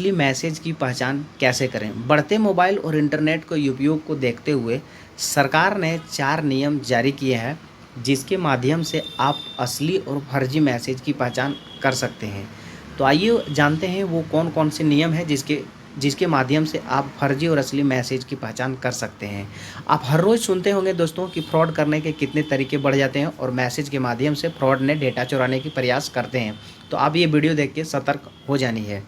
असली मैसेज की पहचान कैसे करें? बढ़ते मोबाइल और इंटरनेट के उपयोग को देखते हुए सरकार ने 4 नियम जारी किए हैं, जिसके माध्यम से आप असली और फर्जी मैसेज की पहचान कर सकते हैं। तो आइए जानते हैं वो कौन-कौन से नियम हैं जिसके जिसके माध्यम से आप फर्जी और असली मैसेज की पहचान कर सकते हैं। आप हर रोज़ सुनते होंगे दोस्तों कि फ्रॉड करने के कितने तरीके बढ़ जाते हैं और मैसेज के माध्यम से फ्रॉड ने डेटा चुराने की प्रयास करते हैं। तो आप ये वीडियो देख के सतर्क हो जानी है।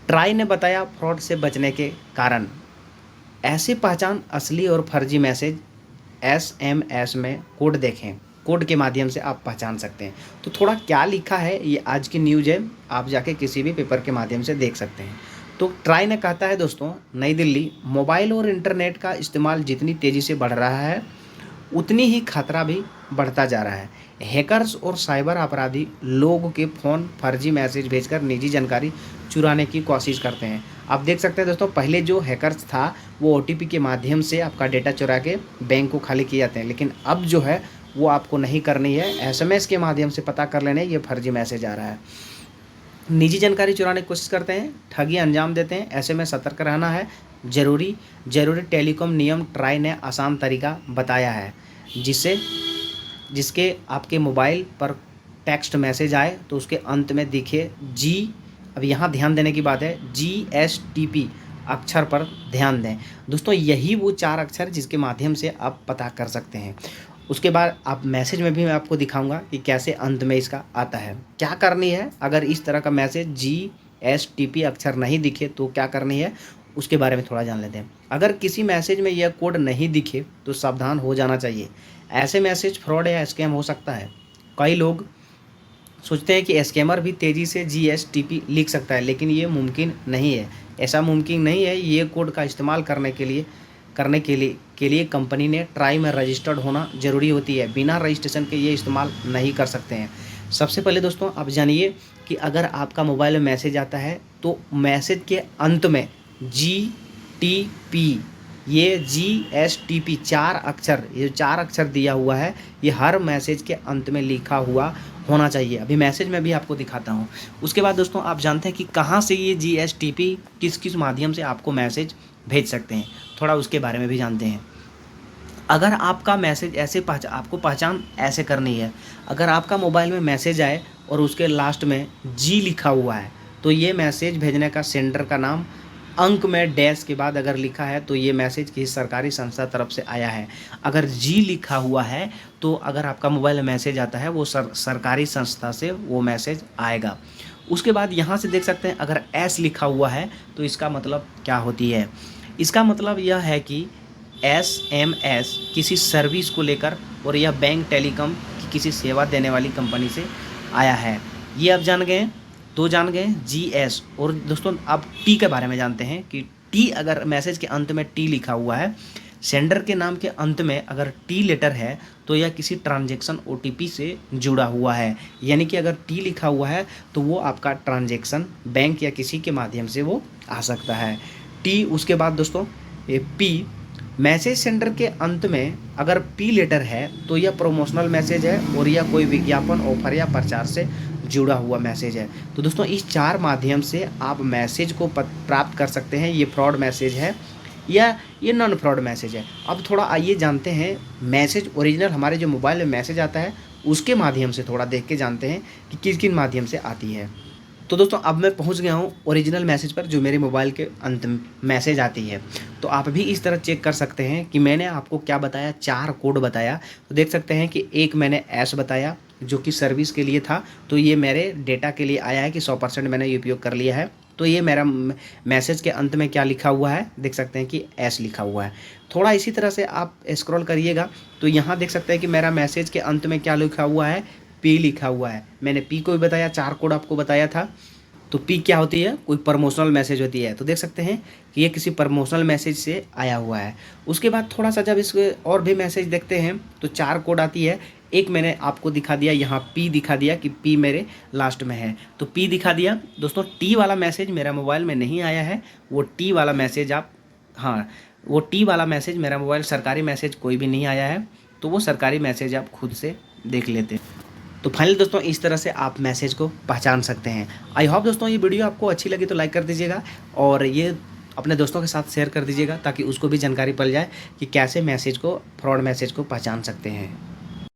ट्राई ने बताया फ्रॉड से बचने के कारण। ऐसे पहचान असली और फर्जी मैसेज एसएमएस में कोड देखें। कोड के माध्यम से आप पहचान सकते हैं। तो थोड़ा क्या लिखा है ये आज की न्यूज़ है, आप जाके किसी भी पेपर के माध्यम से देख सकते हैं। तो ट्राई ने कहता है दोस्तों, नई दिल्ली, मोबाइल और इंटरनेट का इस्तेमाल जितनी तेज़ी से बढ़ रहा है उतनी ही खतरा भी बढ़ता जा रहा है। हैकर्स और साइबर अपराधी लोगों के फ़ोन फर्जी मैसेज भेजकर निजी जानकारी चुराने की कोशिश करते हैं। आप देख सकते हैं दोस्तों, पहले जो हैकर्स था वो ओटीपी के माध्यम से आपका डेटा चुरा के बैंक को खाली किए जाते हैं, लेकिन अब जो है वो आपको नहीं करनी है। एसएमएस के माध्यम से पता कर लेने ये फर्जी मैसेज आ रहा है। निजी जानकारी चुराने की कोशिश करते हैं, ठगी अंजाम देते हैं, ऐसे में सतर्क रहना है। ज़रूरी ज़रूरी टेलीकॉम नियम ट्राई ने आसान तरीका बताया है, जिससे जिसके आपके मोबाइल पर टेक्स्ट मैसेज आए तो उसके अंत में दिखे जी। अब यहाँ ध्यान देने की बात है, GSTP अक्षर पर ध्यान दें दोस्तों। यही वो 4 अक्षर जिसके माध्यम से आप पता कर सकते हैं। उसके बाद आप मैसेज में भी मैं आपको दिखाऊंगा कि कैसे अंत में इसका आता है। क्या करनी है अगर इस तरह का मैसेज GSTP अक्षर नहीं दिखे तो क्या करनी है, उसके बारे में थोड़ा जान लेते हैं। अगर किसी मैसेज में यह कोड नहीं दिखे तो सावधान हो जाना चाहिए। ऐसे मैसेज फ्रॉड या स्कैम हो सकता है। कई लोग सोचते हैं कि स्कैमर भी तेज़ी से GSTP लिख सकता है, लेकिन ये मुमकिन नहीं है। ऐसा मुमकिन नहीं है। ये कोड का इस्तेमाल करने के लिए कंपनी ने ट्राई में रजिस्टर्ड होना ज़रूरी होती है। बिना रजिस्ट्रेशन के ये इस्तेमाल नहीं कर सकते हैं। सबसे पहले दोस्तों आप जानिए कि अगर आपका मोबाइल में मैसेज आता है तो मैसेज के अंत में GTP, ये GSTP 4 अक्षर, ये 4 अक्षर दिया हुआ है, ये हर मैसेज के अंत में लिखा हुआ होना चाहिए। अभी मैसेज में भी आपको दिखाता हूँ। उसके बाद दोस्तों आप जानते हैं कि कहाँ से ये GSTP किस किस माध्यम से आपको मैसेज भेज सकते हैं, थोड़ा उसके बारे में भी जानते हैं। अगर आपका मैसेज आपको पहचान ऐसे करनी है। अगर आपका मोबाइल में मैसेज आए और उसके लास्ट में जी लिखा हुआ है तो ये मैसेज भेजने का सेंडर का नाम, अंक में डैश के बाद अगर लिखा है तो ये मैसेज किसी सरकारी संस्था तरफ से आया है। अगर जी लिखा हुआ है तो अगर आपका मोबाइल में मैसेज आता है वो सरकारी संस्था से वो मैसेज आएगा। उसके बाद यहाँ से देख सकते हैं अगर एस लिखा हुआ है तो इसका मतलब क्या होती है। इसका मतलब यह है कि एसएमएस किसी सर्विस को लेकर और यह बैंक टेलीकॉम की किसी सेवा देने वाली कंपनी से आया है। ये अब जान गए, तो जान गए GS। और दोस्तों अब टी के बारे में जानते हैं कि टी, अगर मैसेज के अंत में टी लिखा हुआ है, सेंडर के नाम के अंत में अगर टी लेटर है तो यह किसी ट्रांजैक्शन OTP से जुड़ा हुआ है। यानी कि अगर टी लिखा हुआ है तो वो आपका ट्रांजैक्शन बैंक या किसी के माध्यम से वो आ सकता है, टी। उसके बाद दोस्तों ये पी, मैसेज सेंडर के अंत में अगर पी लेटर है तो यह प्रमोशनल मैसेज है और यह कोई विज्ञापन, ऑफर या प्रचार से जुड़ा हुआ मैसेज है। तो दोस्तों इस 4 माध्यम से आप मैसेज को प्राप्त कर सकते हैं। ये फ्रॉड मैसेज है या ये नॉन फ्रॉड मैसेज है। अब थोड़ा आइए जानते हैं मैसेज ओरिजिनल, हमारे जो मोबाइल में मैसेज आता है उसके माध्यम से थोड़ा देख के जानते हैं कि किस किन माध्यम से आती है। तो दोस्तों अब मैं पहुंच गया हूं ओरिजिनल मैसेज पर, जो मेरे मोबाइल के अंत में मैसेज आती है। तो आप भी इस तरह चेक कर सकते हैं कि मैंने आपको क्या बताया, 4 कोड बताया। तो देख सकते हैं कि एक मैंने एस बताया जो कि सर्विस के लिए था, तो ये मेरे डेटा के लिए आया है कि 100% मैंने उपयोग कर लिया है। तो ये मेरा मैसेज के अंत में क्या लिखा हुआ है, देख सकते हैं कि एस लिखा हुआ है। थोड़ा इसी तरह से आप स्क्रॉल करिएगा तो यहाँ देख सकते हैं कि मेरा मैसेज के अंत में क्या लिखा हुआ है, पी लिखा हुआ है। मैंने पी को भी बताया, 4 कोड आपको बताया था। तो पी क्या होती है, कोई प्रमोशनल मैसेज होती है। तो देख सकते हैं कि ये किसी प्रमोशनल मैसेज से आया हुआ है। उसके बाद थोड़ा सा जब इसके और भी मैसेज देखते हैं तो 4 कोड आती है। एक मैंने आपको दिखा दिया, यहाँ पी दिखा दिया कि पी मेरे लास्ट में है, तो पी दिखा दिया। दोस्तों टी वाला मैसेज मेरा मोबाइल में नहीं आया है, वो टी वाला मैसेज आप, हाँ वो टी वाला मैसेज मेरा मोबाइल, सरकारी मैसेज कोई भी नहीं आया है, तो वो सरकारी मैसेज आप खुद से देख लेते हैं। तो फाइनली दोस्तों इस तरह से आप मैसेज को पहचान सकते हैं। आई होप दोस्तों ये वीडियो आपको अच्छी लगी तो लाइक कर दीजिएगा और ये अपने दोस्तों के साथ शेयर कर दीजिएगा ताकि उसको भी जानकारी पड़ जाए कि कैसे मैसेज को, फ्रॉड मैसेज को पहचान सकते हैं।